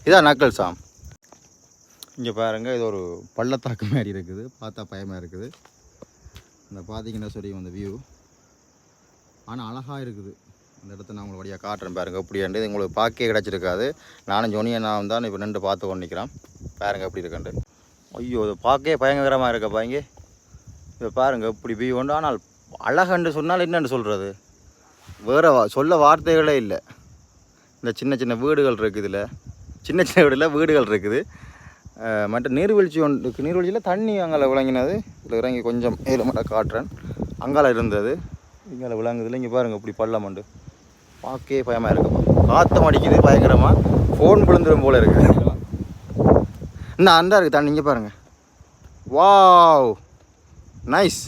இதான் நக்கல் சாம். இங்கே பாருங்கள், இது ஒரு பள்ளத்தாக்கு மாதிரி இருக்குது, பார்த்தா பயமாக இருக்குது. இந்த பார்த்தீங்கன்னா சரி அந்த வியூ, ஆனால் அழகாக இருக்குது. இந்த இடத்த நான் உங்களுக்கு வழியாக காட்டுறேன் பாருங்கள். எப்படியாண்டு உங்களுக்கு பார்க்கவே கிடச்சிருக்காது. நானும் ஜோனியை நான் தான் இப்போ நின்று பார்த்து கொண்டு நிற்கிறேன். பாருங்கள் எப்படி இருக்கண்டு. ஐயோ, இது பார்க்கவே பயங்கரமாக இருக்கப்பா. இங்கே இப்போ பாருங்கள் இப்படி வியூ உண்டு. ஆனால் அழகண்டு சொன்னால் என்னென்னு சொல்கிறது, வேறு சொல்ல வார்த்தைகளே இல்லை. இந்த சின்ன சின்ன வீடுகள் இருக்குது, இதில் சின்ன சின்ன வீடுகள் இருக்குது. மற்ற நீர்வீழ்ச்சி ஒன்று இருக்குது. நீர்வீழ்ச்சியில் தண்ணி அங்கே விளங்கினது. இதில் இறங்கி கொஞ்சம் ஏழு மட்டும் காட்டுறேன். அங்கால இருந்தது, இங்கே விளங்குதில்லை. இங்கே பாருங்கள் இப்படி பள்ளம் உண்டு. பார்க்கவே பயமாக இருக்குப்பா. காற்றம் அடிக்குது பயங்கரமாக. ஃபோன் விழுந்துடும் போல் இருக்குது. இன்னும் அந்த இருக்குது தண்ணி. இங்கே பாருங்கள். Wow, nice.